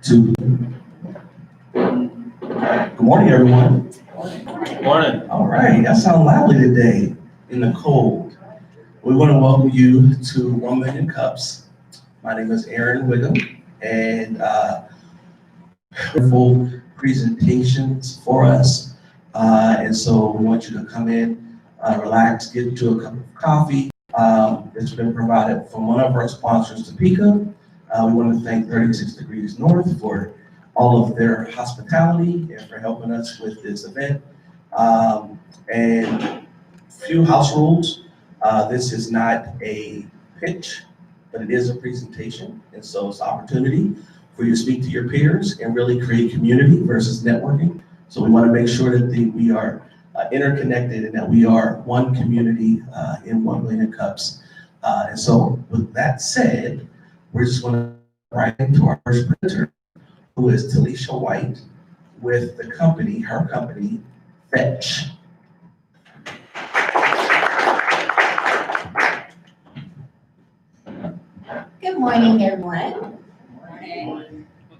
Two. Good morning, everyone. Good morning. All right, that sounds lovely today in the cold. We want to welcome you to 1 Million Cups. My name is Aaron Wiggum, and full presentations for us. And so we want you to come in, relax, get into a cup of coffee. It's been provided from one of our sponsors, Topeka. We want to thank 36 Degrees North for all of their hospitality and for helping us with this event. And few house rules. This is not a pitch, but it is a presentation. And so it's an opportunity for you to speak to your peers and really create community versus networking. So we want to make sure that we are interconnected and that we are one community in 1 Million Cups. And so with that said, we're just going to right into our first presenter, who is Talisha White with the company, her company, Fetch. Good morning, everyone.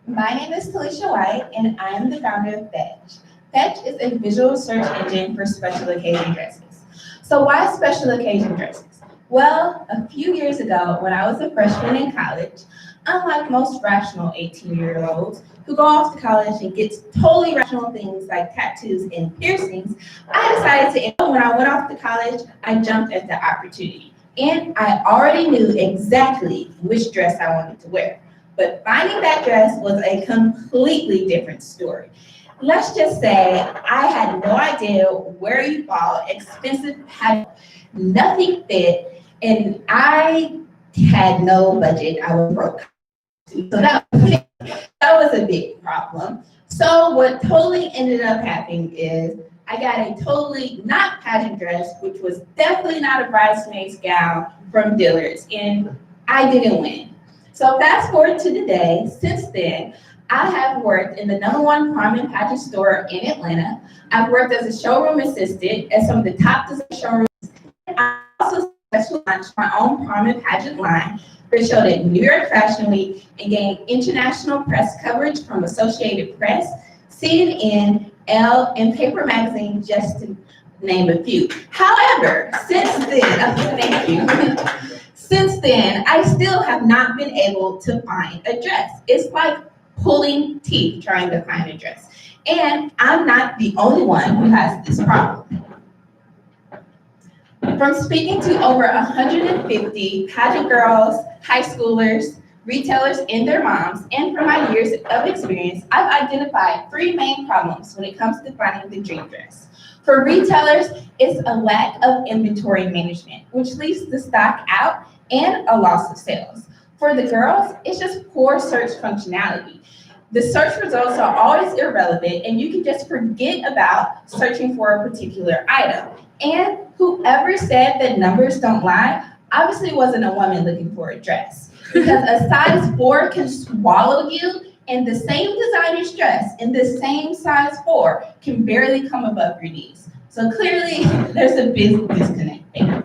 My name is Talisha White, and I am the founder of Fetch. Fetch is a visual search engine for special occasion dresses. So why special occasion dresses? Well, a few years ago, when I was a freshman in college, unlike most rational 18-year-olds who go off to college and get totally rational things like tattoos and piercings, I decided to, when I went off to college, I jumped at the opportunity. And I already knew exactly which dress I wanted to wear. But finding that dress was a completely different story. Let's just say I had no idea where you bought expensive patterns, nothing fit, and I had no budget. I was broke. So that was a big problem. So what totally ended up happening is I got a totally not pageant dress, which was definitely not a bridesmaid's gown from Dillard's, and I didn't win. So fast forward to today. Since then, I have worked in the #1 prom and pageant store in Atlanta. I've worked as a showroom assistant at some of the top design showrooms. I also successfully launched my own prom and pageant line, which showed at New York Fashion Week and gained international press coverage from Associated Press, CNN, Elle, and Paper Magazine, just to name a few. However, since then, thank you. Since then, I still have not been able to find a dress. It's like pulling teeth trying to find a dress. And I'm not the only one who has this problem. From speaking to over 150 pageant girls, high schoolers, retailers, and their moms, and from my years of experience, I've identified 3 main problems when it comes to finding the dream dress. For retailers, it's a lack of inventory management, which leaves the stock out and a loss of sales. For the girls, it's just poor search functionality. The search results are always irrelevant, and you can just forget about searching for a particular item. And whoever said that numbers don't lie, obviously wasn't a woman looking for a dress. Because a size 4 can swallow you, and the same designer's dress in the same size 4 can barely come above your knees. So clearly, there's a big disconnect there.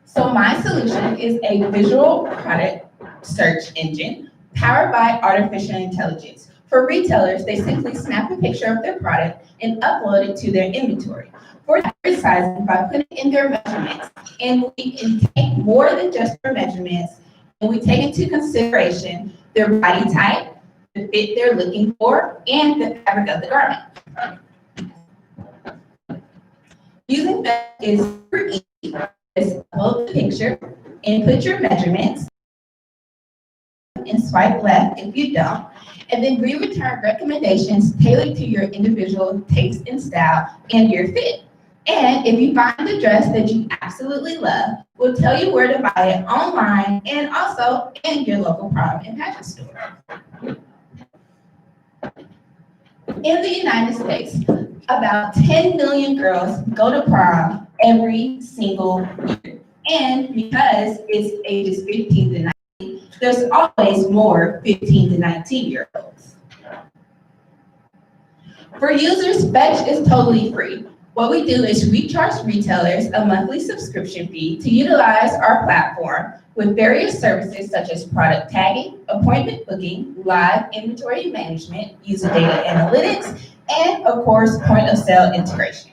So my solution is a visual product search engine powered by artificial intelligence. For retailers, they simply snap a picture of their product and upload it to their inventory. For advertising, by putting in their measurements, and we can take more than just their measurements, and we take into consideration their body type, the fit they're looking for, and the fabric of the garment. Using that is super easy. Just upload the picture and put your measurements and swipe left if you don't, and then we return recommendations tailored to your individual taste and style and your fit. And if you find the dress that you absolutely love, we'll tell you where to buy it online and also in your local prom and pageant store. In the United States, about 10 million girls go to prom every single year. And because it's ages 15 to 19, there's always more 15 to 19-year-olds. For users, Fetch is totally free. What we do is we charge retailers a monthly subscription fee to utilize our platform with various services such as product tagging, appointment booking, live inventory management, user data analytics, and of course, point of sale integration.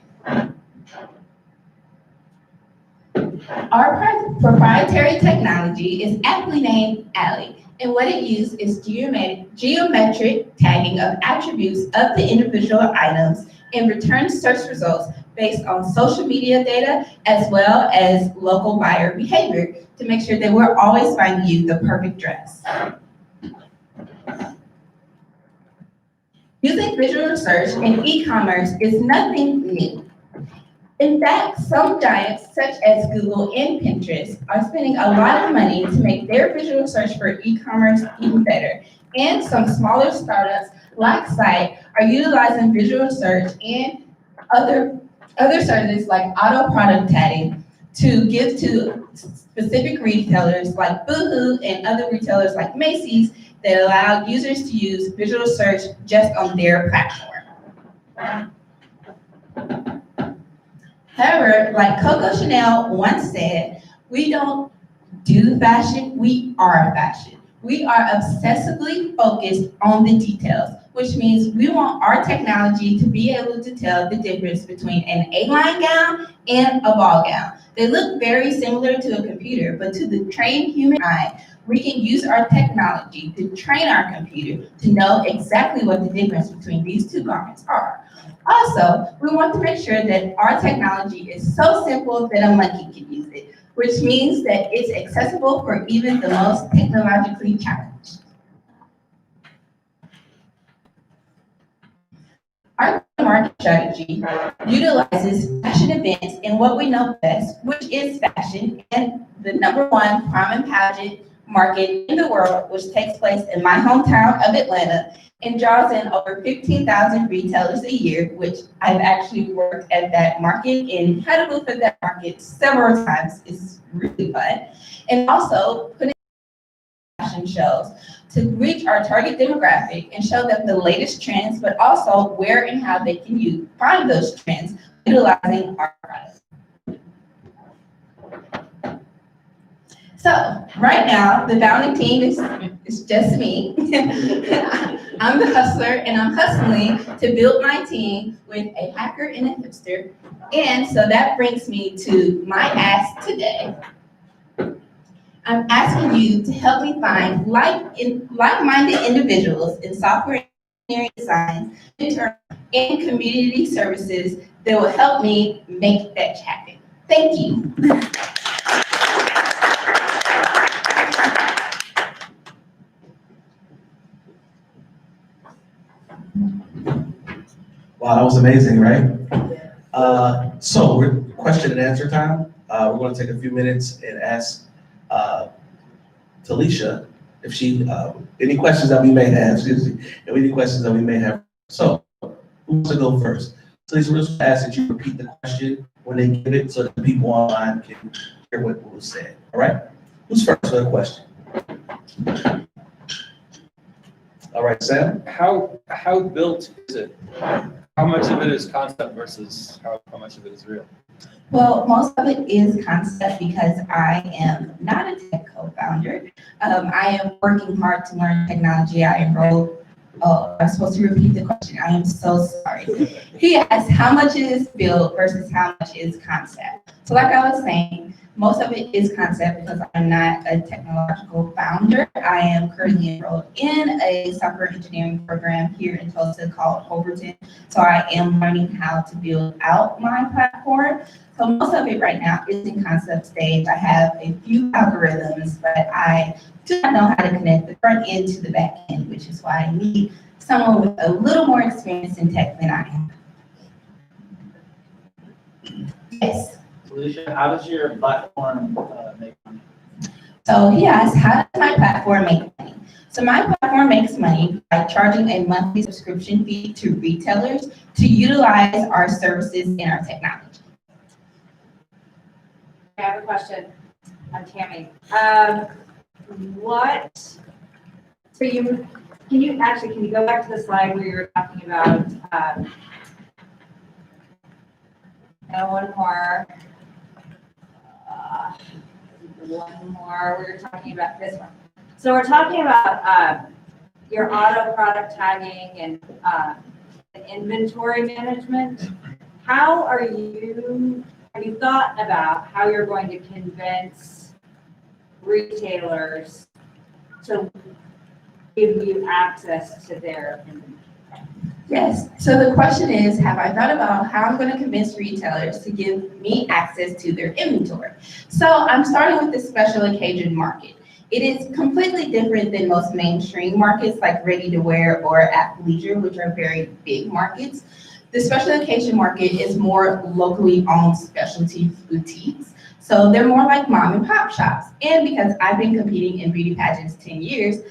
Our proprietary technology is aptly named Alley, and what it uses is geometric tagging of attributes of the individual items and returns search results based on social media data as well as local buyer behavior to make sure that we're always finding you the perfect dress. Using visual search in e-commerce is nothing new. In fact, some giants such as Google and Pinterest are spending a lot of money to make their visual search for e-commerce even better. And some smaller startups like Site are utilizing visual search and other services like auto product tagging to give to specific retailers like Boohoo and other retailers like Macy's that allow users to use visual search just on their platform. However, like Coco Chanel once said, we don't do fashion, we are fashion. We are obsessively focused on the details, which means we want our technology to be able to tell the difference between an A-line gown and a ball gown. They look very similar to a computer, but to the trained human eye, we can use our technology to train our computer to know exactly what the difference between these two garments are. Also, we want to make sure that our technology is so simple that a monkey can use it, which means that it's accessible for even the most technologically challenged. Our market strategy utilizes fashion events in what we know best, which is fashion, and the #1 prom and pageant market in the world, which takes place in my hometown of Atlanta and draws in over 15,000 retailers a year, which I've actually worked at that market and had a booth at that market several times. It's really fun. And also putting fashion shows to reach our target demographic and show them the latest trends, but also where and how they can find those trends utilizing our products. So right now, the founding team is just me. I'm the hustler, and I'm hustling to build my team with a hacker and a hipster. And so that brings me to my ask today. I'm asking you to help me find like-minded individuals in software engineering design, intern, and community services that will help me make Fetch happen. Thank you. Wow, that was amazing, right? So we're question and answer time. We're going to take a few minutes and ask Talisha if she, any questions that we may have, any questions that we may have. So who wants to go first? Talisha, we'll just ask that you repeat the question when they give it so that the people online can hear what was said. All right? Who's first for the question? All right, Sam? How built is it? How much of it is concept versus how much of it is real? Well, most of it is concept because I am not a tech co-founder. I am working hard to learn technology. I enrolled, I'm supposed to repeat the question. I am so sorry. He asked how much is built versus how much is concept. So like I was saying, most of it is concept because I'm not a technological founder. I am currently enrolled in a software engineering program here in Tulsa called Overton. So I am learning how to build out my platform. So most of it right now is in concept stage. I have a few algorithms, but I do not know how to connect the front end to the back end, which is why I need someone with a little more experience in tech than I am. Yes. Alicia, how does your platform make money? So he asked, how does my platform make money? So my platform makes money by charging a monthly subscription fee to retailers to utilize our services and our technology. I have a question. I'm Tammy. Can you go back to the slide where you were talking about And one more. One more, we were talking about this one. So we're talking about your auto product tagging and inventory management. Have you thought about how you're going to convince retailers to give you access to their inventory? Yes, so the question is, have I thought about how I'm gonna convince retailers to give me access to their inventory? So I'm starting with the special occasion market. It is completely different than most mainstream markets like ready-to-wear or athleisure, which are very big markets. The special occasion market is more locally owned specialty boutiques. So they're more like mom and pop shops. And because I've been competing in beauty pageants 10 years,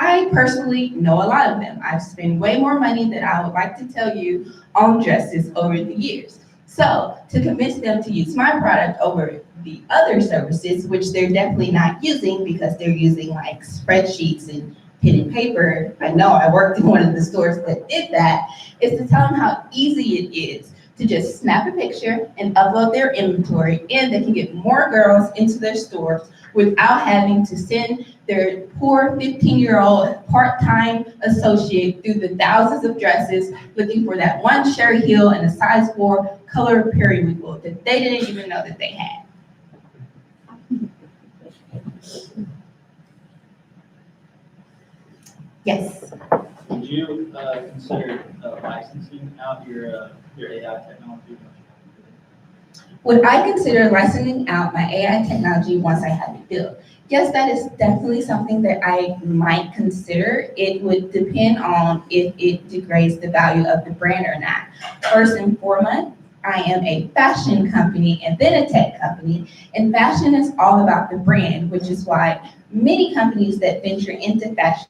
I personally know a lot of them. I've spent way more money than I would like to tell you on dresses over the years. So to convince them to use my product over the other services, which they're definitely not using because they're using like spreadsheets and pen and paper. I know I worked in one of the stores that did that, is to tell them how easy it is to just snap a picture and upload their inventory, and they can get more girls into their stores without having to send their poor 15-year-old part-time associate through the thousands of dresses looking for that one Sherry Hill and a size 4 color periwinkle that they didn't even know that they had. Yes. Would you consider licensing out your AI technology? Would I consider licensing out my AI technology once I have it built? Yes, that is definitely something that I might consider. It would depend on if it degrades the value of the brand or not. First and foremost, I am a fashion company and then a tech company, and fashion is all about the brand, which is why many companies that venture into fashion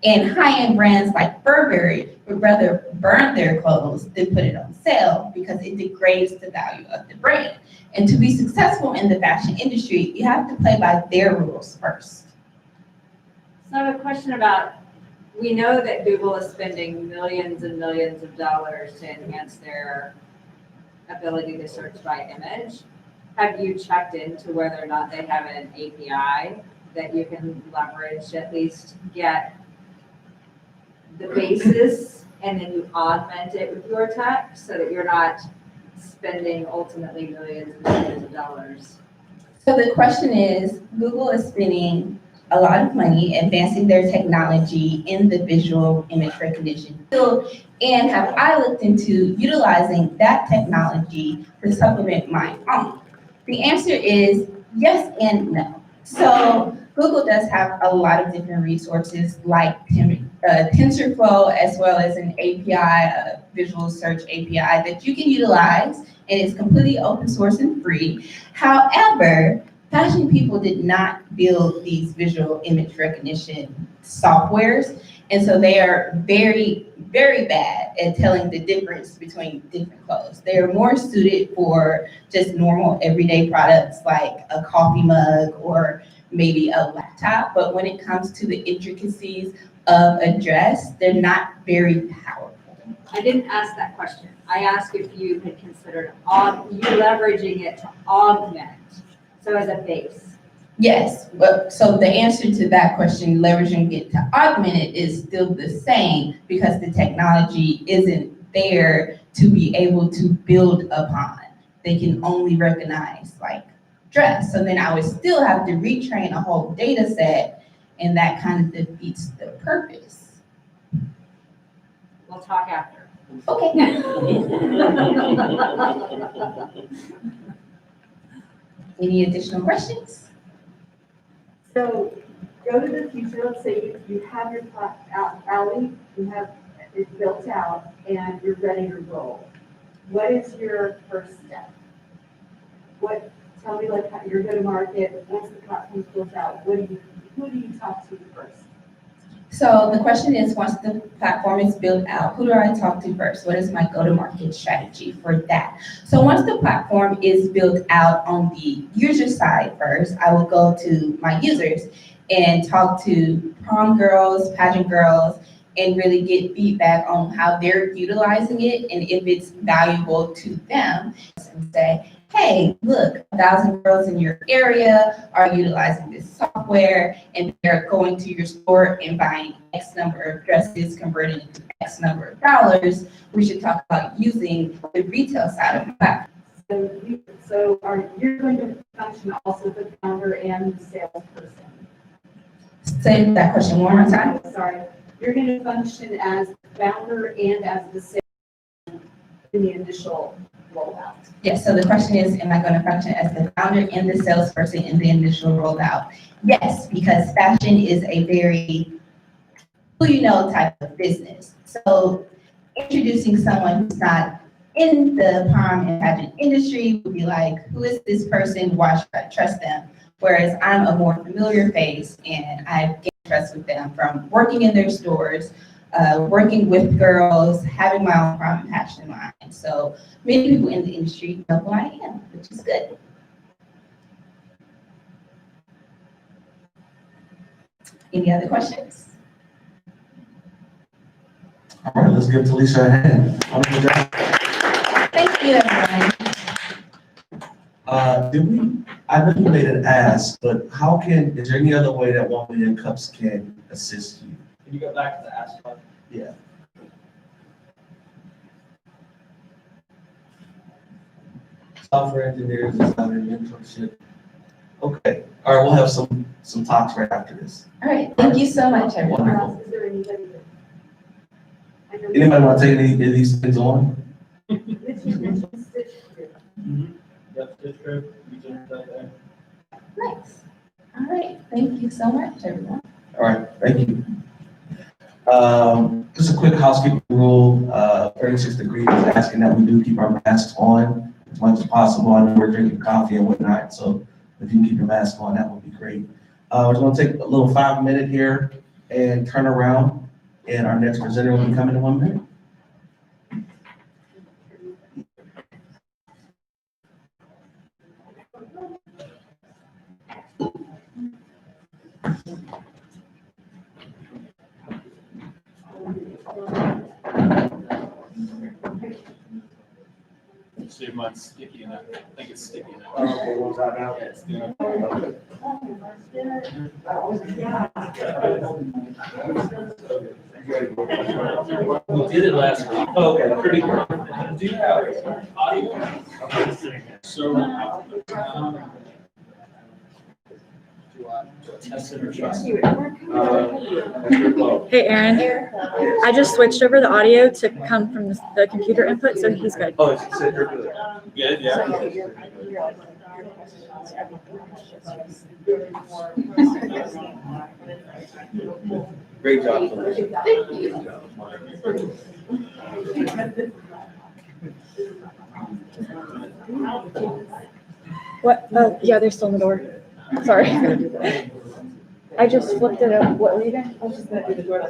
and high-end brands like Burberry would rather burn their clothes than put it on sale because it degrades the value of the brand. And to be successful in the fashion industry, you have to play by their rules first. So I have a question about, we know that Google is spending millions and millions of dollars to enhance their ability to search by image. Have you checked into whether or not they have an API that you can leverage, at least get the basis and then you augment it with your tech so that you're not spending ultimately millions and millions of dollars? So the question is, Google is spending a lot of money advancing their technology in the visual image recognition field, and have I looked into utilizing that technology to supplement my own? The answer is yes and no. So Google does have a lot of different resources like TensorFlow, as well as an API, a visual search API that you can utilize, and it's completely open source and free. However, fashion people did not build these visual image recognition softwares, and so they are very, very bad at telling the difference between different clothes. They are more suited for just normal everyday products like a coffee mug or maybe a laptop, but when it comes to the intricacies of a dress, they're not very powerful. I didn't ask that question. I asked if you had considered you leveraging it to augment, so as a base. Yes, but so the answer to that question, leveraging it to augment it, is still the same because the technology isn't there to be able to build upon. They can only recognize like dress. So then I would still have to retrain a whole data set, and that kind of defeats the purpose. We'll talk after. Okay. Any additional questions? So go to the future, let's say you have your alley, you have it built out and you're ready to roll. What is your first step? Tell me like how you're going to market, once the platform's built out, who do you talk to first? So the question is, once the platform is built out, who do I talk to first? What is my go-to-market strategy for that? So once the platform is built out on the user side first, I will go to my users and talk to prom girls, pageant girls, and really get feedback on how they're utilizing it and if it's valuable to them. And say, hey, look, 1,000 girls in your area are utilizing this software and they're going to your store and buying X number of dresses, converting into X number of dollars. We should talk about using the retail side of that. You're going to function also the founder and the salesperson. Say that question one more time. Sorry, you're going to function as founder and as the salesperson in the initial rollout. Yes, so the question is, am I going to function as the founder and the salesperson in the initial rollout? Yes, because fashion is a very who you know type of business. So introducing someone who's not in the prom and pageant industry would be like, who is this person? Why should I trust them? Whereas I'm a more familiar face and I've gained trust with them from working in their stores, working with girls, having my own prom and pageant line. So many people in the industry know who I am, which is good. Any other questions? All right, let's give Talisha a hand. Wonderful job. Thank you, everyone. I know you made an ask, but is there any other way that 1 Million Cups can assist you? Can you go back to the ask button? Yeah. Software engineers, designer, mentorship. Okay, all right, we'll have some talks right after this. All right, thank you so much, everyone. Wonderful. Is there anybody that? I know- Anybody want to take any of these things on? Mitch mentioned Stitch Group. Yep, Stitch Group, you just right there. Nice. All right, thank you so much, everyone. All right, thank you. Just a quick housekeeping rule, 36 Degrees is asking that we do keep our masks on as much as possible. I know we're drinking coffee and whatnot, so if you keep your mask on, that would be great. We're just gonna take a little 5 minute here and turn around, and our next presenter will be coming in 1 minute. See if mine's sticky enough. I think it's sticky enough. Okay, what's that now? Yeah, it's good. We did it last week. Okay, pretty good. Do you have audio? So, test it or trust it? Hey, Aaron. I just switched over the audio to come from the computer input, so he's good. Oh, it's said you're good. Good, yeah. Great job. Felicia. What? Oh, yeah, they're still in the door. Sorry. I just flipped it up. What were you doing? I was just gonna do the door.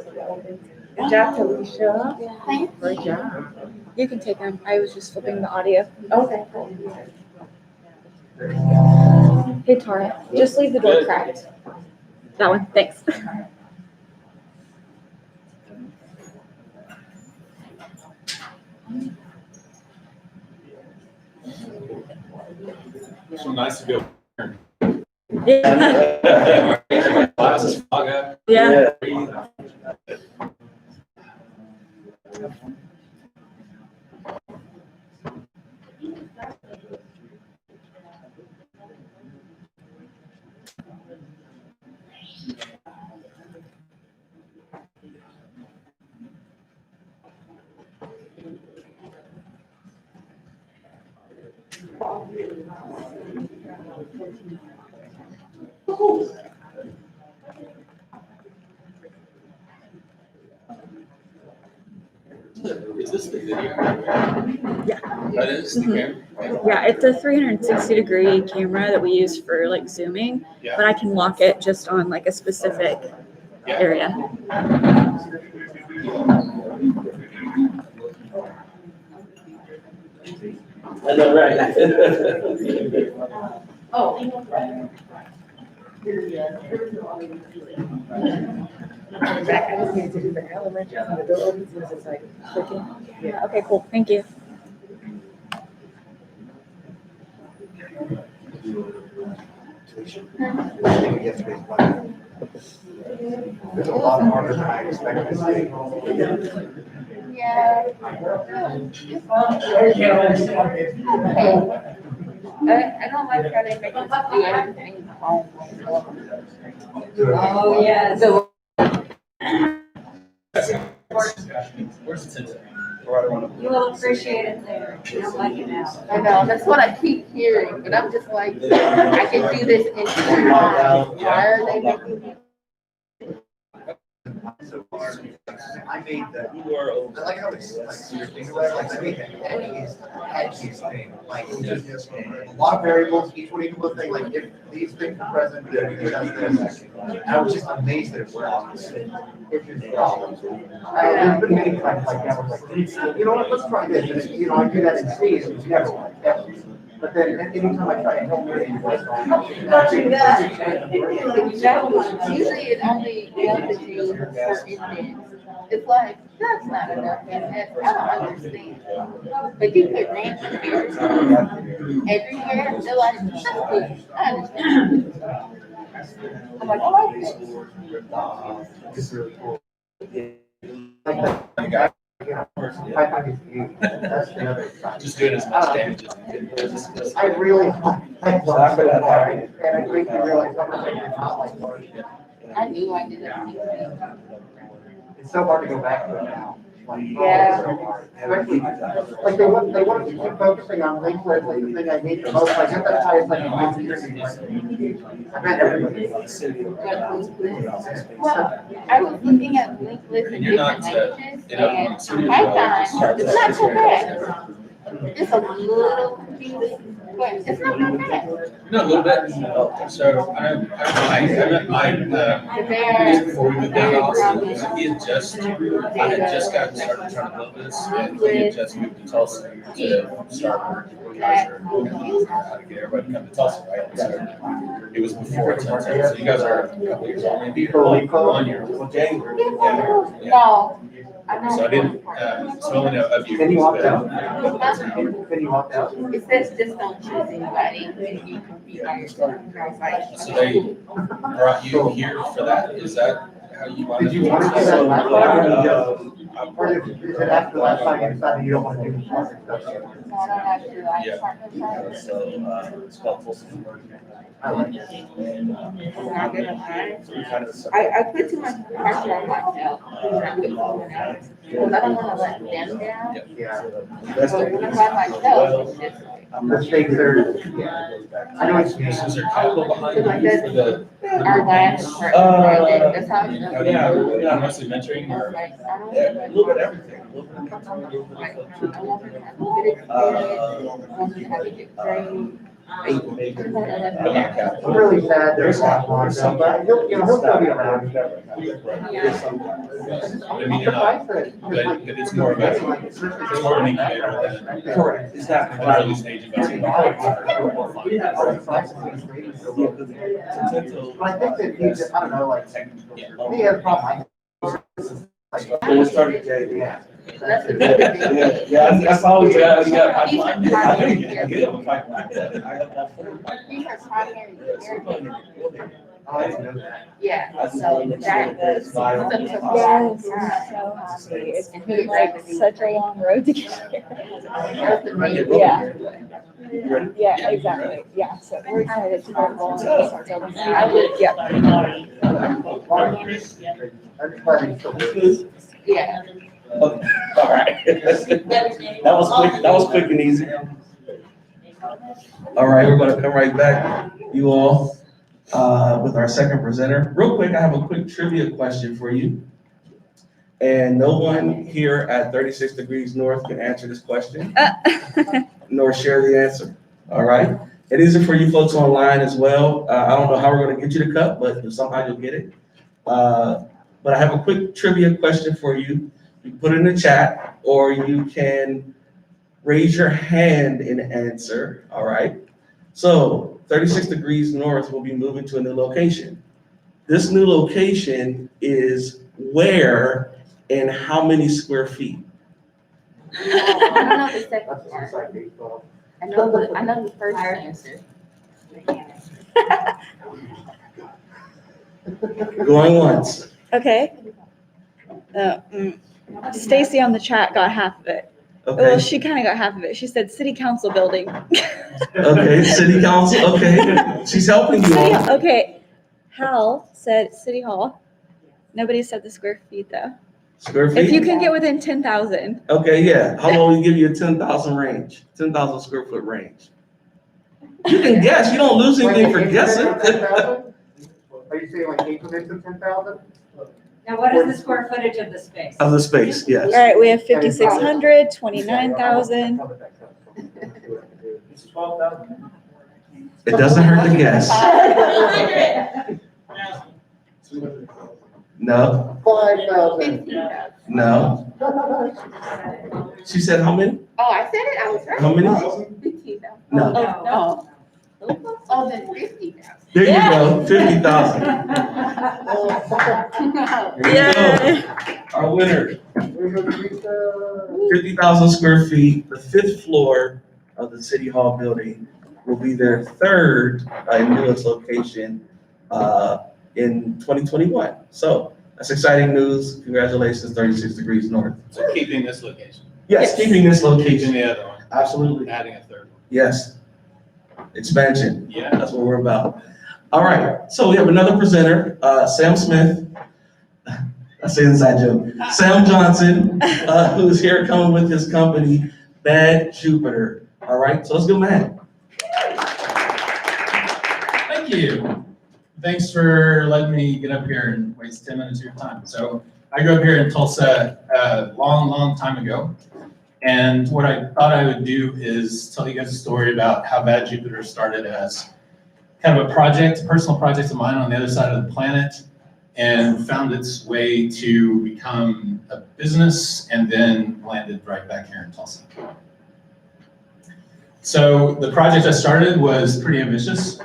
Good job, Talisha. Thank Great job. You can take them. I was just flipping the audio. Okay. Hey, Tara, just leave the door cracked. That one, thanks. So nice to go. Yeah. Glasses fog up. Yeah. Is this the video? Yeah. That is the camera? Yeah, it's a 360-degree camera that we use for like zooming, Yeah. but I can lock it just on like a specific Yeah. area. I know, right? Oh. Back, I just needed to do the elementary, and the door opens, and it's just like clicking. Yeah, okay, cool, thank you. There's a lot harder than I expected to see. Yeah. I don't like how they make us do everything at home. Oh, yes. So Where's the ticket? You will appreciate it there. You don't like it now. I know, that's what I keep hearing, but I'm just like, I can do this in 2 months. Why are they making me? So far, I made the, You are I like how it's like, I made the edgiest thing, like, just a lot of variables, each one equal thing, like, if these things are present, then it does this. I was just amazed that it worked. There's been many times like that, I was like, you know what, let's try this, and, you know, I do that in C, and it's never like, ever. But then anytime I try to help it, Usually it only helps you for indents. It's like, that's not enough indents, I don't understand. But you put random here, everywhere, they're like, that's good, I understand. I'm like, I like this. It's really cool. That's the other side. just doing as much damage as you can. I really, I love it, and I think you realize how much I did not like it. I knew I did everything. It's so hard to go back to it now. Like, Yeah. it's so hard. Especially, like, they want to keep focusing on things that, like, the thing I hate the most, like, that's why it's like, I bet everybody. Well, I was looking at linked lists in And you're not, different languages, you know, and so you're Python, it's not so bad. It's a little confusing, but it's not that bad. No, a little bit. So I met Mike, The bear. just before we moved down to Austin. So he had just, I had just gotten started trying to build this, and he had just moved to Tulsa to start working with Kaiser and how to get everybody to come to Tulsa, right? So it was before 10, so you guys are a couple years old, maybe 1 year. No. So I didn't, so only know of you. Then you walked but- out? Then you walked out? It says just don't choose anybody, and you can be by yourself. And I was like, So they brought you here for that, is that how you wanted to? Did you want to do that last time? I'm- Or is it after the last time you decided you don't want to do the stuff? No, I don't have to, like, Yeah. partner. It's called Folsom. I like it. I'm not gonna lie. So we kind of. I put too much pressure on myself. Because I don't wanna let them down. Yeah. So when I'm by myself, it's just like, The stakes are, I know what you mean. Is there capital behind it for the? our last project, that's how it's Oh, done. yeah, mostly mentoring I was or? like, I don't Yeah, a want little bit of everything. like, I want them to have a good experience, I want them to have a good training. But not capital. I'm really sad there's not one, so, but he'll, you know, he'll still be around. I mean, I'm you're not, surprised that. but it's more about, it's more of an incubator than. Correct. It's not. An early stage investment. But I think that he just, I don't know, like, he has a problem. Like, We'll start again. yeah. So that's a good thing. That's always. You got a These are pipeline? primary I care. get a pipeline. I have all four. These are primary care. Oh, I didn't know that. Yeah, so that was. Yes, I'm so happy. It's been like such a long road to get here. That's the main. Yeah. Yeah, exactly. Yeah, so we're excited to start rolling and start building. I would, yeah. I'm glad he's still good. Yeah. All right. That was quick and easy. All right, we're gonna come right back, you all, with our second presenter. Real quick, I have a quick trivia question for you. And no one here at 36 Degrees North can answer this question, nor share the answer, all right? It is for you folks online as well. I don't know how we're gonna get you the cup, but somehow you'll get it. But I have a quick trivia question for you. You can put it in the chat, or you can raise your hand and answer, all right? So 36 Degrees North will be moving to a new location. This new location is where and how many square feet? I don't know the second That's part. just like baseball. I know the first answer. Going once. Okay. Stacy on the chat got half of it. Well, Okay, she kind of got half of it. She said city council building. okay, city council, okay. She's helping you all. Okay. Hal said city hall. Nobody said the square feet though. Square If you feet? can get within 10,000. Okay, yeah. How about we give you a 10,000 range, 10,000 square foot range? You can guess. You don't lose anything for guessing. Are you saying like increments of 10,000? Now, what is the square footage of the space? Of the space, All yes. right, we have 5,600, 29,000. It's 12,000. It doesn't hurt to guess. No, 5,000. no. She said how many? Oh, I said it, I was right. How many? 15,000. No. Oh, Oh, then 50,000. There you go, 50,000. There you go. Our winner, 50,000 square feet, the 5th floor of the City Hall building will be their 3rd and newest location in 2021. So that's exciting news. Congratulations, 36 Degrees North. So keeping this location, Yes, keeping this keeping location. the other one, Absolutely. adding a third one. Yes. Expansion. Yeah. That's what we're about. All right, so we have another presenter, Sam Smith. That's an inside joke. Sam Johnson, who's here coming with his company, Bad Jupiter. All right, so let's go, man. Thank you. Thanks for letting me get up here and waste 10 minutes of your time. So I grew up here in Tulsa a long time ago. And what I thought I would do is tell you guys a story about how Bad Jupiter started as kind of a project, a personal project of mine on the other side of the planet, and found its way to become a business and then landed right back here in Tulsa. So the project I started was pretty ambitious.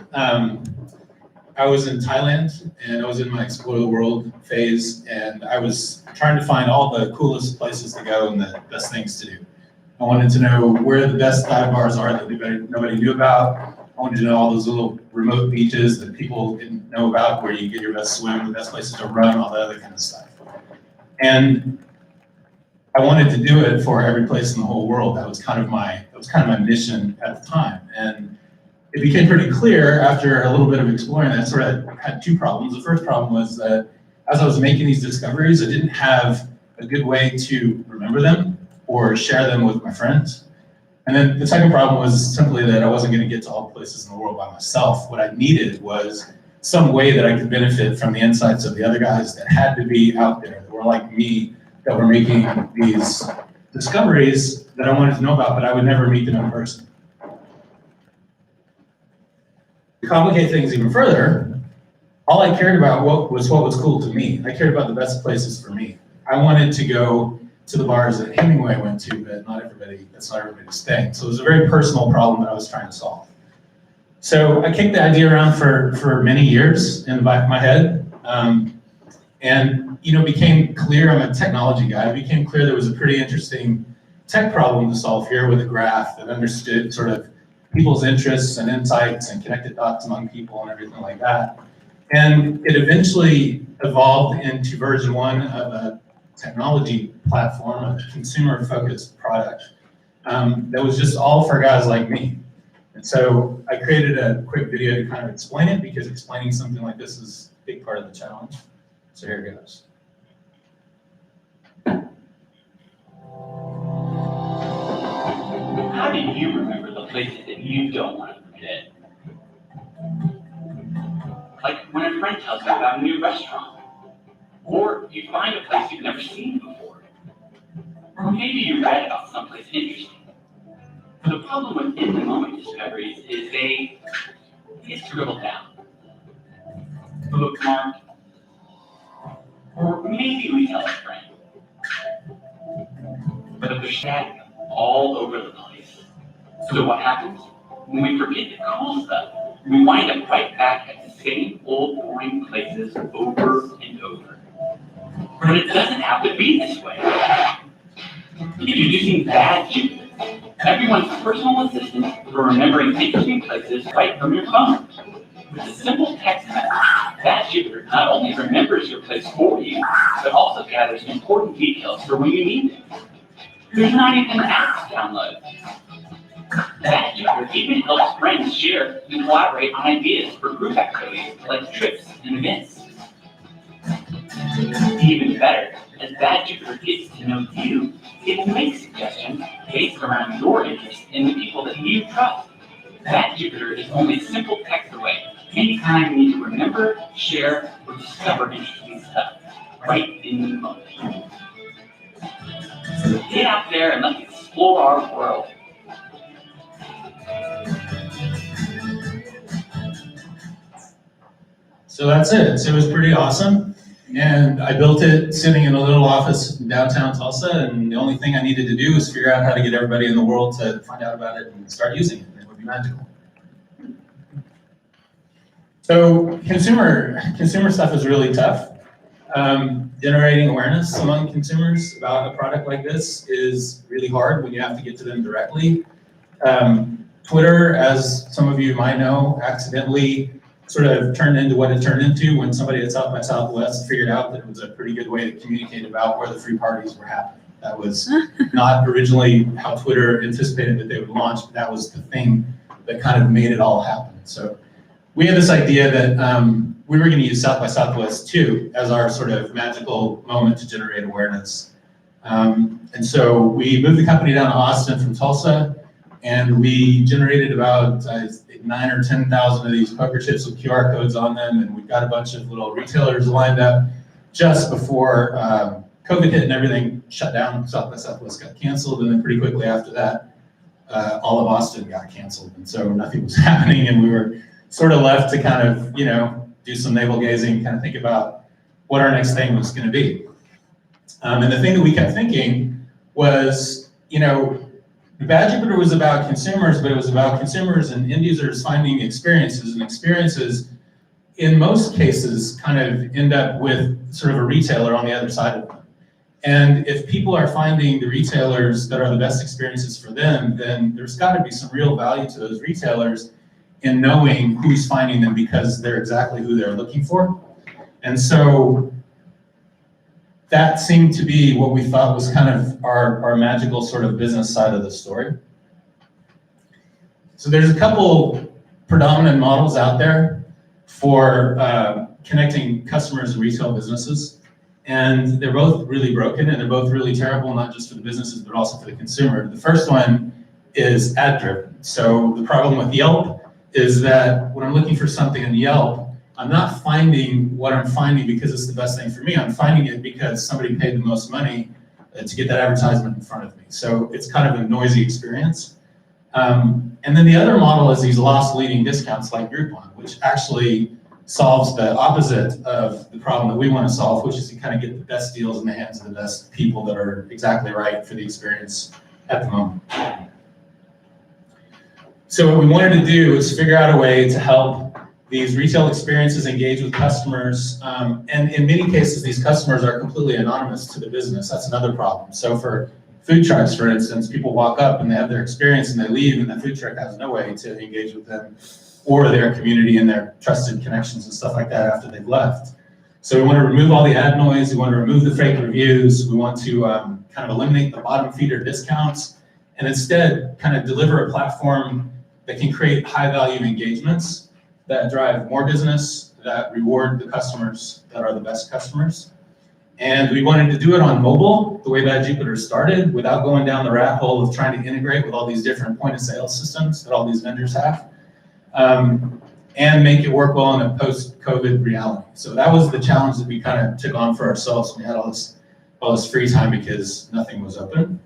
I was in Thailand and I was in my explore the world phase, and I was trying to find all the coolest places to go and the best things to do. I wanted to know where the best dive bars are that nobody knew about. I wanted to know all those little remote beaches that people didn't know about, where you get your best swim, the best places to run, all that other kind of stuff. And I wanted to do it for every place in the whole world. That was kind of my mission at the time. And it became pretty clear after a little bit of exploring that I sort of had 2 problems. The first problem was that as I was making these discoveries, I didn't have a good way to remember them or share them with my friends. And then the second problem was simply that I wasn't going to get to all places in the world by myself. What I needed was some way that I could benefit from the insights of the other guys that had to be out there, that were like me, that were making these discoveries that I wanted to know about, but I would never meet them in person. To complicate things even further, all I cared about was what was cool to me. I cared about the best places for me. I wanted to go to the bars that Hemingway went to, but that's not everybody's thing. So it was a very personal problem that I was trying to solve. So I kicked the idea around for many years in the back of my head. And it became clear, I'm a technology guy, it became clear there was a pretty interesting tech problem to solve here with a graph that understood sort of people's interests and insights and connected dots among people and everything like that. And it eventually evolved into version 1 of a technology platform, a consumer-focused product that was just all for guys like me. And so I created a quick video to kind of explain it, because explaining something like this is a big part of the challenge. So here it goes. How do you remember the places that you don't want to forget? Like when a friend tells you about a new restaurant, or you find a place you've never seen before, or maybe you read about someplace interesting. But the problem with in-the-moment discoveries is they get scribbled down, bookmarked, or maybe we tell a friend. But if they're scattered all over the place. So what happens? When we forget the cool stuff, we wind up right back at the same old boring places over and over. But it doesn't have to be this way. Introducing Bad Jupiter, everyone's personal assistant for remembering interesting places right from your phone. With a simple text message, Bad Jupiter not only remembers your place for you, but also gathers important details for when you need them. There's not even an app to download. Bad Jupiter even helps friends share and collaborate on ideas for group activities like trips and events. Even better, as Bad Jupiter gets to know you, it can make suggestions based around your interests and the people that you trust. Bad Jupiter is only a simple text away anytime you need to remember, share, or discover interesting stuff right in the moment. So get out there and let's explore our world. So that's it. So it was pretty awesome. And I built it sitting in a little office in downtown Tulsa, and the only thing I needed to do was figure out how to get everybody in the world to find out about it and start using it. It would be magical. So consumer stuff is really tough. Generating awareness among consumers about a product like this is really hard when you have to get to them directly. Twitter, as some of you might know, accidentally sort of turned into what it turned into when somebody at South by Southwest figured out that it was a pretty good way to communicate about where the free parties were happening. That was not originally how Twitter anticipated that they would launch, but that was the thing that kind of made it all happen. So we had this idea that we were going to use South by Southwest too as our sort of magical moment to generate awareness. And so we moved the company down to Austin from Tulsa, and we generated about 9 or 10,000 of these poker chips with QR codes on them, and we've got a bunch of little retailers lined up just before COVID hit and everything shut down. South by Southwest got canceled, and then pretty quickly after that, all of Austin got canceled, and so nothing was happening, and we were sort of left to kind of, do some navel gazing, kind of think about what our next thing was going to be. And the thing that we kept thinking was, Bad Jupiter was about consumers, but it was about consumers and end users finding experiences, and experiences in most cases kind of end up with sort of a retailer on the other side of them. And if people are finding the retailers that are the best experiences for them, then there's got to be some real value to those retailers in knowing who's finding them because they're exactly who they're looking for. And so that seemed to be what we thought was kind of our magical sort of business side of the story. So there's a couple predominant models out there for connecting customers and retail businesses. And they're both really broken, and they're both really terrible, not just for the businesses, but also for the consumer. The first one is ad-driven. So the problem with Yelp is that when I'm looking for something in Yelp, I'm not finding what I'm finding because it's the best thing for me. I'm finding it because somebody paid the most money to get that advertisement in front of me. So it's kind of a noisy experience. And then the other model is these loss leading discounts like Groupon, which actually solves the opposite of the problem that we want to solve, which is to kind of get the best deals in the hands of the best people that are exactly right for the experience at the moment. So what we wanted to do is figure out a way to help these retail experiences engage with customers. And in many cases, these customers are completely anonymous to the business. That's another problem. So for food trucks, for instance, people walk up and they have their experience and they leave, and the food truck has no way to engage with them or their community and their trusted connections and stuff like that after they've left. So we want to remove all the ad noise. We want to remove the fake reviews. We want to kind of eliminate the bottom feeder discounts, and instead kind of deliver a platform that can create high value engagements that drive more business, that reward the customers that are the best customers. And we wanted to do it on mobile, the way Bad Jupiter started, without going down the rat hole of trying to integrate with all these different point of sale systems that all these vendors have, and make it work well in a post-COVID reality. So that was the challenge that we kind of took on for ourselves. We had all this free time because nothing was open.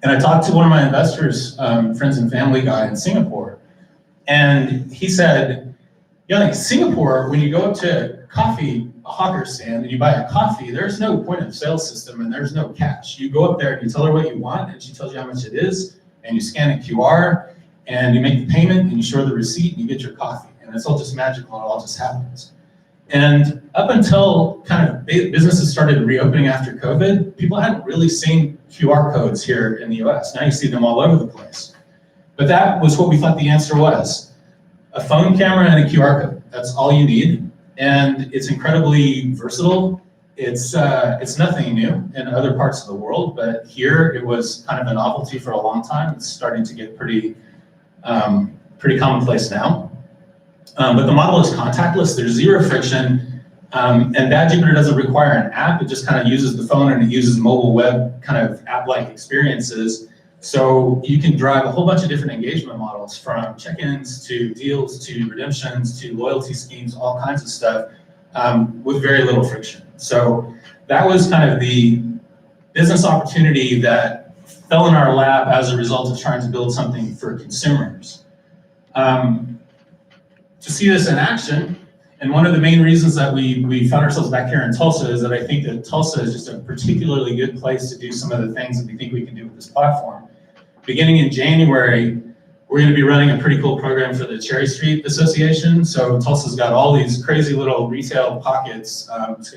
And I talked to one of my investors, friends and family guy in Singapore, and he said, in Singapore, when you go up to a hawker stand, and you buy a coffee, there's no point of sale system and there's no cash. You go up there and you tell her what you want, and she tells you how much it is, and you scan a QR, and you make the payment, and you show the receipt, and you get your coffee. and it's all just magical, and it all just happens. And up until kind of businesses started reopening after COVID, people hadn't really seen QR codes here in the US. Now you see them all over the place. But that was what we thought the answer was. A phone camera and a QR code, that's all you need. And it's incredibly versatile. It's nothing new in other parts of the world, but here it was kind of a novelty for a long time. It's starting to get pretty commonplace now. But the model is contactless, there's zero friction, and Bad Jupiter doesn't require an app, it just kind of uses the phone and it uses mobile web kind of app-like experiences. So you can drive a whole bunch of different engagement models, from check-ins to deals to redemptions to loyalty schemes, all kinds of stuff, with very little friction. So that was kind of the business opportunity that fell in our lap as a result of trying to build something for consumers. To see this in action, and one of the main reasons that we found ourselves back here in Tulsa is that I think that Tulsa is just a particularly good place to do some of the things that we think we can do with this platform. Beginning in January, we're going to be running a pretty cool program for the Cherry Street Association. So Tulsa's got all these crazy little retail pockets.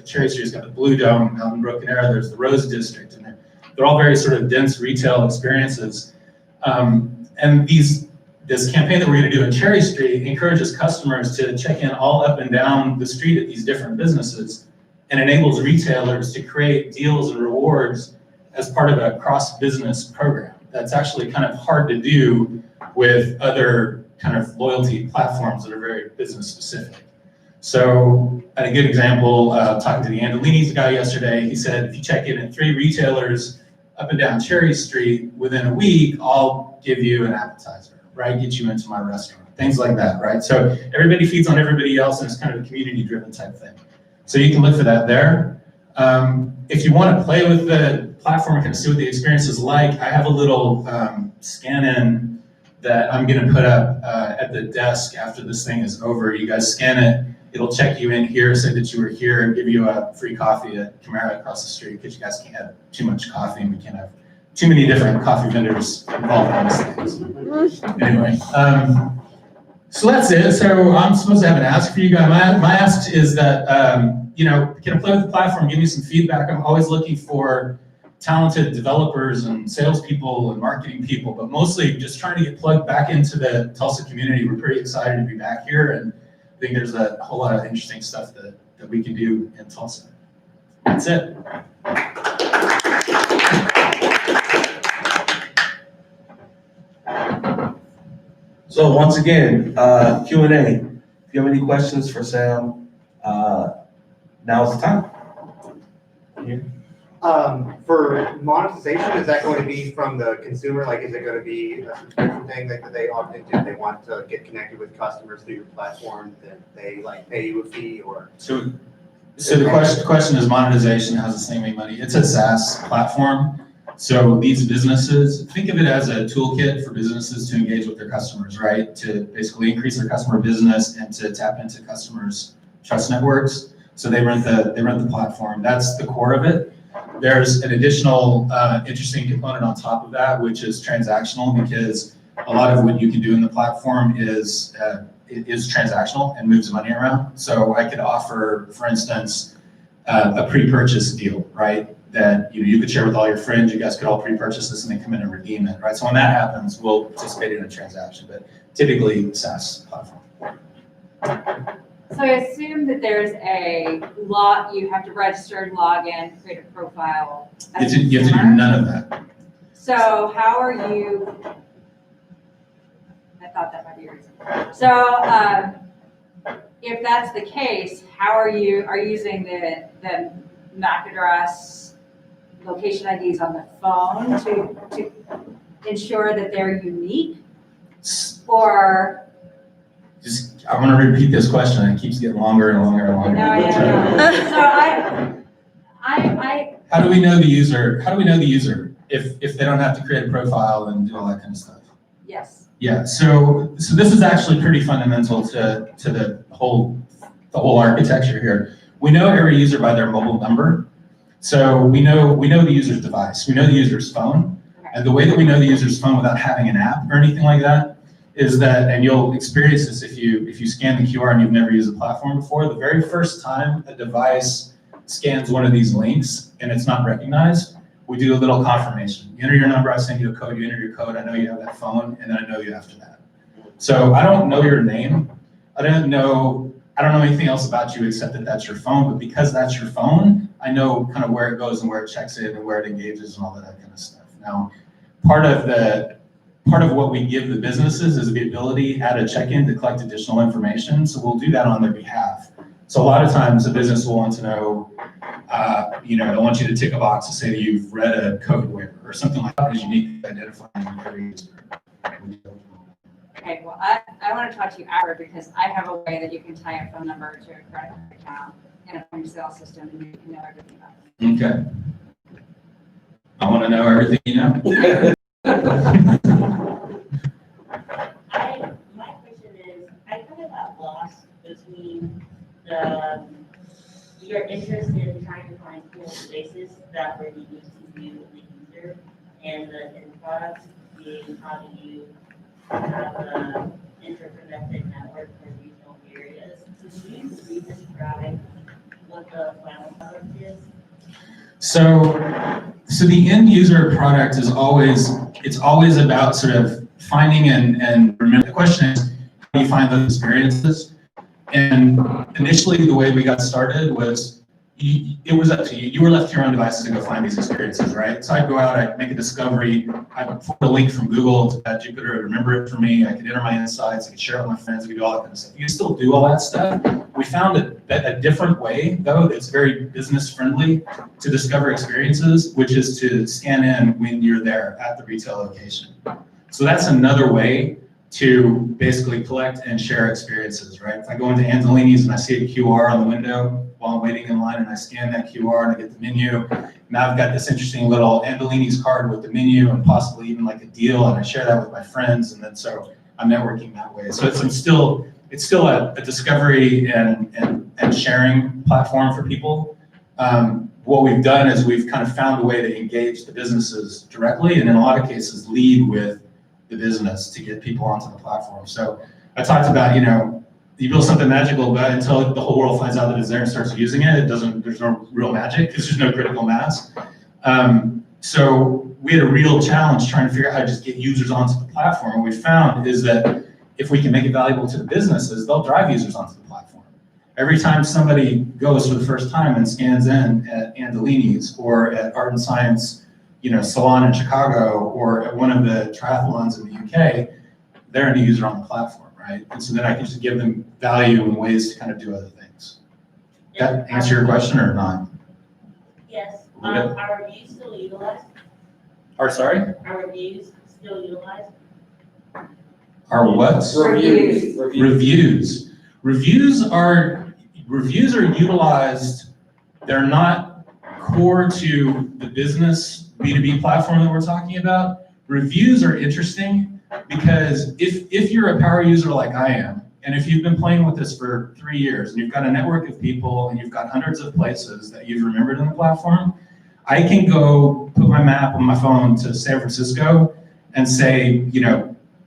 Cherry Street's got the Blue Dome out in Broken Arrow, there's the Rose District, and they're all very sort of dense retail experiences. And this campaign that we're going to do in Cherry Street encourages customers to check in all up and down the street at these different businesses, and enables retailers to create deals and rewards as part of a cross-business program. That's actually kind of hard to do with other kind of loyalty platforms that are very business specific. So I had a good example, talking to the Andolini's guy yesterday. He said, if you check in at 3 retailers up and down Cherry Street within a week, I'll give you an appetizer, right? Get you into my restaurant, things like that, right? So everybody feeds on everybody else, and it's kind of a community-driven type thing. So you can look for that there. If you want to play with the platform and kind of see what the experience is like, I have a little scan-in that I'm going to put up at the desk after this thing is over. You guys scan it, it'll check you in here, say that you were here, and give you a free coffee at Camara across the street, because you guys can't have too much coffee, and we can't have too many different coffee vendors involved in these things. Anyway, so that's it. So I'm supposed to have an ask for you guys. My ask is that, can I play with the platform, give me some feedback. I'm always looking for talented developers and salespeople and marketing people, but mostly just trying to get plugged back into the Tulsa community. We're pretty excited to be back here, and I think there's a whole lot of interesting stuff that we can do in Tulsa. That's it. So once again, Q&A. If you have any questions for Sam, now's the time. For monetization, is that going to be from the consumer? Like, is it going to be a subscription thing that they opt into? They want to get connected with customers through your platform, that they like pay you a fee, or? So the question is monetization, how's this thing make money? It's a SaaS platform. So these businesses, think of it as a toolkit for businesses to engage with their customers, right? To basically increase their customer business and to tap into customers' trust networks. So they rent the platform. That's the core of it. There's an additional interesting component on top of that, which is transactional, because a lot of what you can do in the platform is transactional and moves money around. So I could offer, for instance, a pre-purchase deal, right? That you could share with all your friends. You guys could all pre-purchase this and then come in and redeem it, right? So when that happens, we'll participate in a transaction, but typically SaaS platform. So I assume that there's a you have to register, log in, create a profile. You have to do none of that. So how are you, I thought that might be your reason. So if that's the case, how are you using the MAC address, location IDs on the phone to ensure that they're unique? Or I'm going to repeat this question, and it keeps getting longer and longer and longer. No. So I how do we know the user? How do we know the user if they don't have to create a profile and do all that kind of stuff? yes. Yeah. So this is actually pretty fundamental to the whole architecture here. We know every user by their mobile number. So we know the user's device. We know the user's phone. And the way that we know the user's phone without having an app or anything like that is that, and you'll experience this if you scan the QR and you've never used the platform before, the very first time a device scans one of these links and it's not recognized, we do a little confirmation. You enter your number, I send you a code, you enter your code, I know you have that phone, and then I know you after that. So I don't know your name. I don't know anything else about you except that that's your phone, but because that's your phone, I know kind of where it goes and where it checks in and where it engages and all of that kind of stuff. Now, part of what we give the businesses is the ability at a check-in to collect additional information. So we'll do that on their behalf. So a lot of times a business will want to know, they'll want you to tick a box to say that you've read a code waiver or something like that is unique to identifying every user. Okay, well, I want to talk to you after because I have a way that you can tie a phone number to a credit card account in a point of sale system and you can know everything about it. Okay. I want to know everything you know. My question is, I kind of got lost between your interest in trying to find cool spaces that were unique to you, the user, and the end product being how do you have an interconnected network for regional areas. Could you re-describe what the final product is? So the end user product is always about sort of finding and remember. The question is, how do you find those experiences? And initially, the way we got started was it was up to you. You were left to your own devices to go find these experiences, right? So I'd go out, I'd make a discovery, I'd put a link from Google to Jupyter, it'd remember it for me, I could enter my insights, I could share it with my friends, I could do all that kind of stuff. You can still do all that stuff. We found a different way, though, that's very business friendly to discover experiences, which is to scan in when you're there at the retail location. So that's another way to basically collect and share experiences, right? If I go into Angelini's and I see a QR on the window while I'm waiting in line and I scan that QR and I get the menu, now I've got this interesting little Angelini's card with the menu and possibly even like a deal, and I share that with my friends, and then so I'm networking that way. So it's still a discovery and sharing platform for people. What we've done is we've kind of found a way to engage the businesses directly, and in a lot of cases lead with the business to get people onto the platform. So I talked about, you build something magical, but until the whole world finds out that it's there and starts using it, there's no real magic because there's no critical mass. So we had a real challenge trying to figure out how to just get users onto the platform. What we found is that if we can make it valuable to the businesses, they'll drive users onto the platform. Every time somebody goes for the first time and scans in at Angelini's or at Art and Science salon in Chicago or at one of the triathlons in the UK, they're a new user on the platform, right? And so then I can just give them value and ways to kind of do other things. That answer your question or not? Yes. Are reviews still utilized? Sorry? Are reviews still utilized? Our what? Reviews. Reviews are utilized. They're not core to the business B2B platform that we're talking about. Reviews are interesting because if you're a power user like I am, and if you've been playing with this for 3 years and you've got a network of people and you've got hundreds of places that you've remembered in the platform, I can go put my map on my phone to San Francisco and say,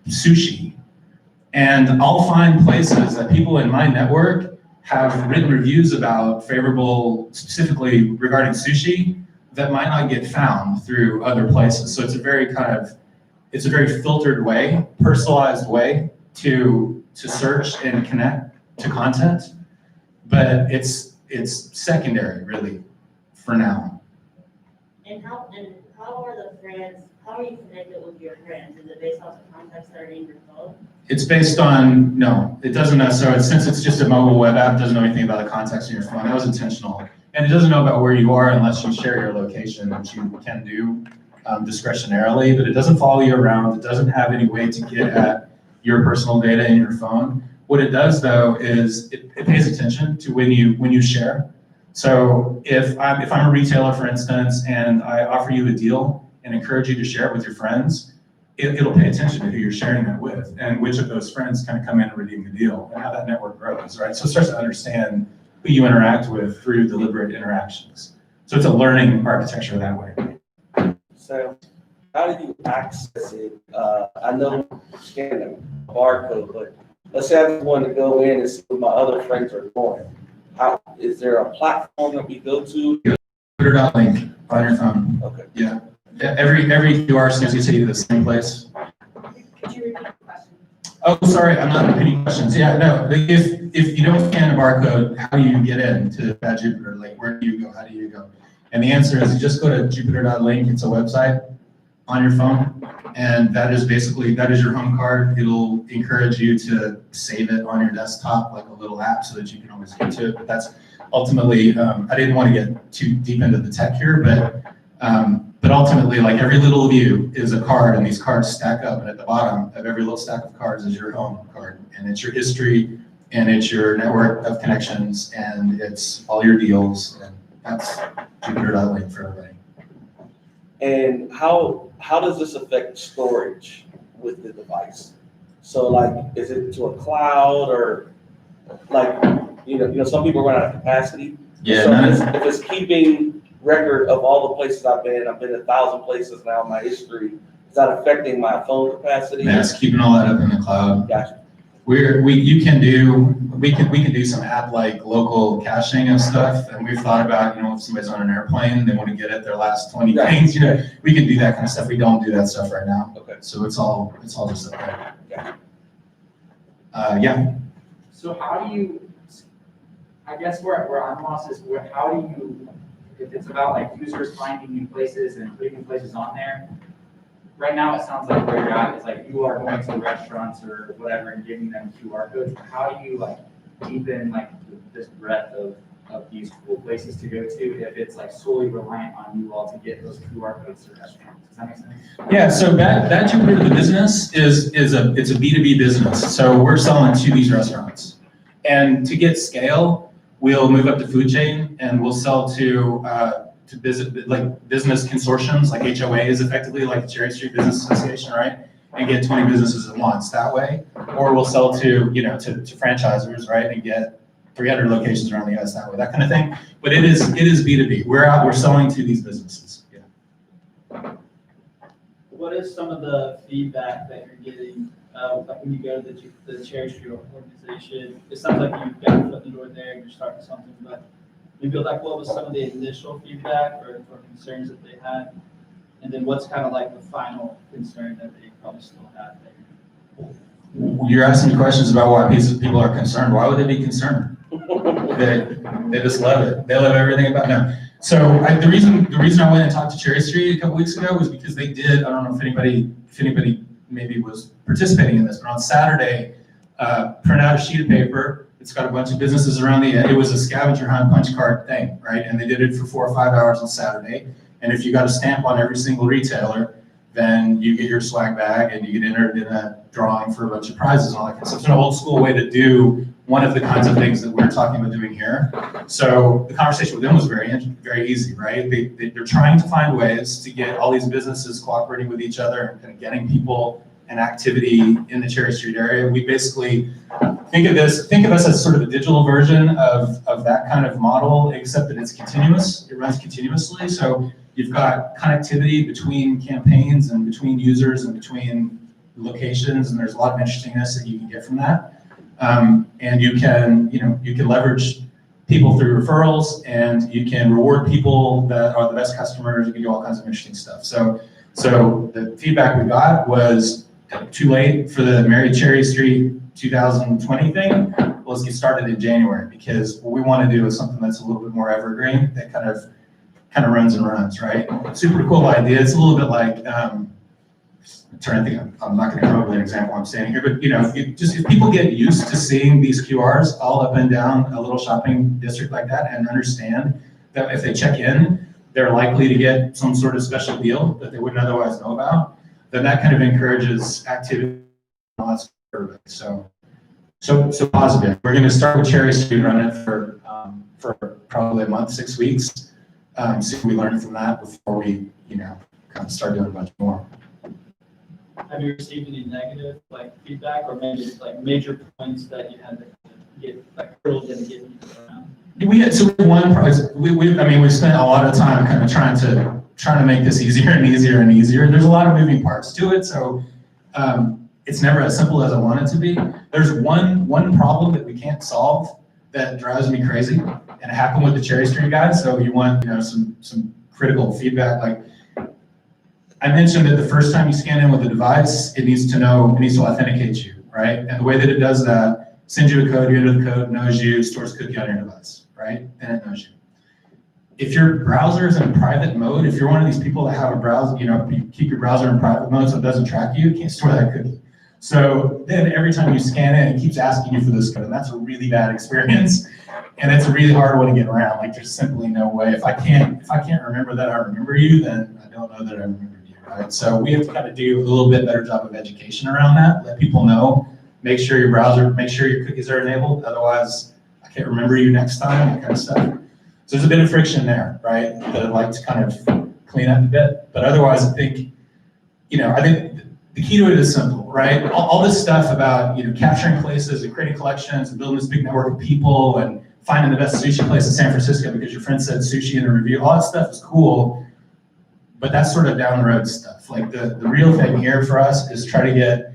sushi. And I'll find places that people in my network have written reviews about favorable, specifically regarding sushi, that might not get found through other places. So it's a very filtered way, personalized way to search and connect to content, but it's secondary really for now. And how are the friends, how are you connected with your friends? Is it based off the contacts that are in your phone? It's based on, no, it doesn't know. So since it's just a mobile web app, it doesn't know anything about the contacts in your phone. That was intentional. And it doesn't know about where you are unless you share your location, which you can do discretionarily, but it doesn't follow you around. It doesn't have any way to get at your personal data in your phone. What it does though is it pays attention to when you share. So if I'm a retailer, for instance, and I offer you a deal and encourage you to share it with your friends, it'll pay attention to who you're sharing that with and which of those friends kind of come in and redeem the deal and how that network grows, right? So it starts to understand who you interact with through deliberate interactions. So it's a learning architecture that way. So how do you access it? I know you scan the barcode, but let's say I just want to go in and see what my other friends are doing. How, is there a platform that we go to? Twitter.link on your phone. Okay. Yeah. Every QR seems to take you to the same place. Could you repeat the question? Oh, sorry, I'm not repeating questions. Yeah, no, if you don't scan the barcode, how do you get into Bad Jupiter? Like, where do you go? How do you go? And the answer is you just go to jupiter.link. It's a website on your phone. And that is basically, that is your home card. It'll encourage you to save it on your desktop, like a little app, so that you can always get to it. But that's ultimately, I didn't want to get too deep into the tech here, but ultimately, like every little view is a card, and these cards stack up, and at the bottom of every little stack of cards is your home card, and it's your history, and it's your network of connections, and it's all your deals, and that's Jupiter.link for everybody. And how does this affect storage with the device? So like, is it to a cloud or like, you know, some people run out of capacity. Yeah, So if it's keeping record of all the places I've been 1,000 places now in my history, is that affecting my phone capacity? That's keeping all that up in the cloud. Gotcha. We can do some app like local caching of stuff, and we've thought about, you know, if somebody's on an airplane, they want to get at their last 20 things, you know, we can do that kind of stuff. We don't do that stuff right now. Okay. So it's all just up there. Yeah. Yeah. So how do you, I guess where I'm lost is how do you, if it's about like users finding new places and putting new places on there, right now it sounds like where you're at is like you are going to restaurants or whatever and giving them QR codes. How do you like deepen like this breadth of these cool places to go to if it's like solely reliant on you all to get those QR codes to restaurants? Does that make sense? Yeah, so Bad Jupiter, the business is a B2B business. So we're selling to these restaurants. And to get scale, we'll move up the food chain and we'll sell to business consortiums like HOAs, effectively like the Cherry Street Business Association, right? And get 20 businesses at once that way. Or we'll sell to, you know, to franchisors, right? And get 300 locations around the US that way, that kind of thing. But it is B2B. We're selling to these businesses. Yeah. What is some of the feedback that you're getting, like when you go to the Cherry Street organization? It sounds like you've got a foot in the door there and you're starting something, but maybe like what was some of the initial feedback or concerns that they had? And then what's kind of like the final concern that they probably still have there? You're asking questions about why people are concerned. Why would they be concerned? They just love it. They love everything about them. So the reason I went and talked to Cherry Street a couple weeks ago was because they did, I don't know if anybody maybe was participating in this, but on Saturday, print out a sheet of paper. It's got a bunch of businesses around the end. It was a scavenger hunt punch card thing, right? And they did it for 4 or 5 hours on Saturday. And if you got a stamp on every single retailer, then you get your swag bag and you get entered in a drawing for a bunch of prizes and all that kind of stuff. It's an old school way to do one of the kinds of things that we're talking about doing here. So the conversation with them was very easy, right? They're trying to find ways to get all these businesses cooperating with each other and kind of getting people and activity in the Cherry Street area. We basically think of us as sort of a digital version of that kind of model, except that it's continuous. It runs continuously. So you've got connectivity between campaigns and between users and between locations, and there's a lot of interestingness that you can get from that. And you can leverage people through referrals, and you can reward people that are the best customers. You can do all kinds of interesting stuff. So the feedback we got was too late for the Mary Cherry Street 2020 thing. Well, let's get started in January, because what we want to do is something that's a little bit more evergreen, that kind of runs and runs, right? Super cool idea. It's a little bit like, I'm trying to think, I'm not going to come up with an example I'm standing here, but if people get used to seeing these QRs all up and down a little shopping district like that, and understand that if they check in, they're likely to get some sort of special deal that they wouldn't otherwise know about, then that kind of encourages activity. So positive. We're going to start with Cherry Street, run it for probably a month, 6 weeks. See if we learn from that before we, kind of start doing a bunch more. Have you received any negative feedback, or maybe major points that you had to get hurdles in getting around? We had one project. We spent a lot of time kind of trying to trying to make this easier and easier and easier. There's a lot of moving parts to it, so it's never as simple as I want it to be. There's one problem that we can't solve that drives me crazy, and it happened with the Cherry Street guys. So you want, you know, some critical feedback. Like I mentioned that the first time you scan in with the device, it needs to authenticate you, right? And the way that it does that, sends you a code, you enter the code, knows you, stores cookie on your device, right? And it knows you. If your browser is in private mode, if you're one of these people that have a browser, you know, you keep your browser in private mode so it doesn't track you, you can't store that cookie. So then every time you scan in, it keeps asking you for this code, and that's a really bad experience. And it's a really hard one to get around. Like there's simply no way. If I can't remember that I remember you, then I don't know that I remembered you, right? So we have to kind of do a little bit better job of education around that. Let people know, make sure your cookies are enabled. Otherwise, I can't remember you next time, that kind of stuff. So there's a bit of friction there, right? That I'd like to kind of clean up a bit. But otherwise, I think the key to it is simple, right? All this stuff about, you know, capturing places and creating collections and building this big network of people and finding the best sushi place in San Francisco because your friend said sushi in a review, all that stuff is cool, but that's sort of down the road stuff. Like the real thing here for us is try to get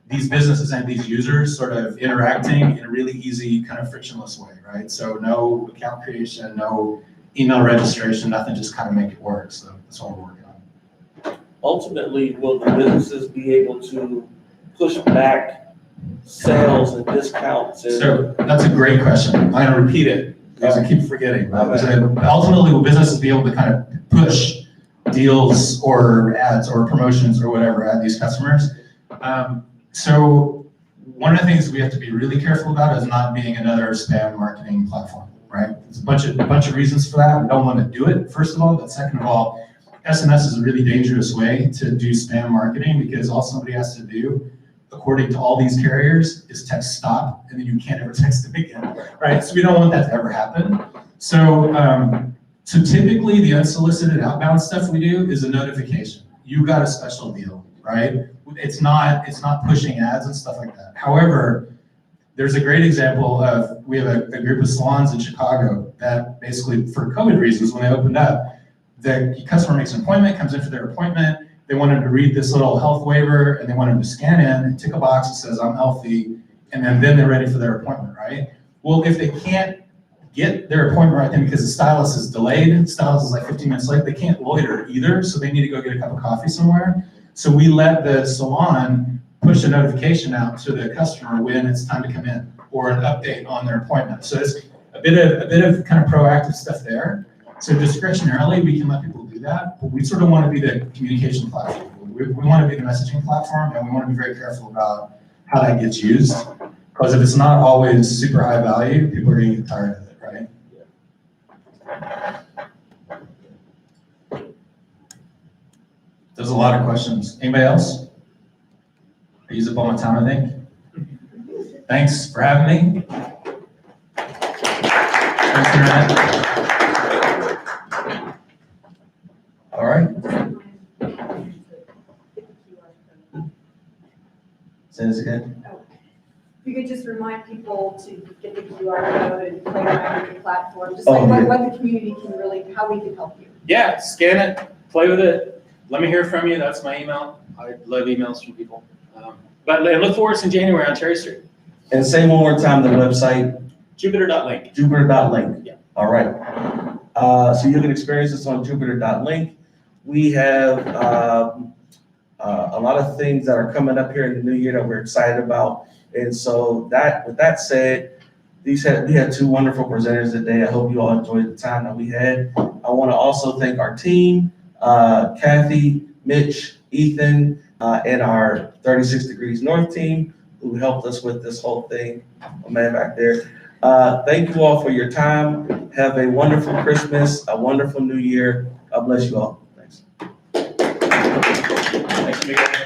these businesses and these users sort of interacting in a really easy, kind of frictionless way, right? So no account creation, no email registration, nothing, just kind of make it work. So that's what we're working on. Ultimately, will the businesses be able to push back sales and discounts? So that's a great question. I'm going to repeat it because I keep forgetting. Ultimately, will businesses be able to kind of push deals or ads or promotions or whatever at these customers? So one of the things we have to be really careful about is not being another spam marketing platform, right? There's a bunch of reasons for that. We don't want to do it, first of all, but second of all, SMS is a really dangerous way to do spam marketing because all somebody has to do, according to all these carriers, is text stop, and then you can't ever text them again, right? So we don't want that to ever happen. So, so typically the unsolicited outbound stuff we do is a notification. You got a special deal, right? It's not pushing ads and stuff like that. However, there's a great example of, we have a group of salons in Chicago that basically, for COVID reasons, when they opened up, the customer makes an appointment, comes in for their appointment, they want them to read this little health waiver, and they want them to scan in and tick a box that says, I'm healthy, and then they're ready for their appointment, right? Well, if they can't get their appointment right then because the stylist is delayed, stylist is like 15 minutes late, they can't loiter either, so they need to go get a cup of coffee somewhere. So we let the salon push a notification out to the customer when it's time to come in, or an update on their appointment. So it's a bit of kind of proactive stuff there. So discretionarily, we can let people do that, but we sort of want to be the communication platform. We want to be the messaging platform, and we want to be very careful about how that gets used. Because if it's not always super high value, people are going to get tired of it, right? There's a lot of questions. Anybody else? I use up all my time, I think. Thanks for having me. Thanks for that. All right. Say this again. If you could just remind people to get the QR code and play around with the platform, just like what the community can really, how we can help you. Yeah, scan it, play with it. Let me hear from you. That's my email. I love emails from people. But look for us in January on Cherry Street. And say one more time the website. Jupiter.link. Jupiter.link. Yeah. All right. So you can experience this on Jupiter.link. We have a lot of things that are coming up here in the new year that we're excited about. And so with that said, we had two wonderful presenters today. I hope you all enjoyed the time that we had. I want to also thank our team, Kathy, Mitch, Ethan, and our 36 Degrees North team who helped us with this whole thing. My man back there. Thank you all for your time. Have a wonderful Christmas, a wonderful New Year. God bless you all. Thanks. Thanks, Miguel.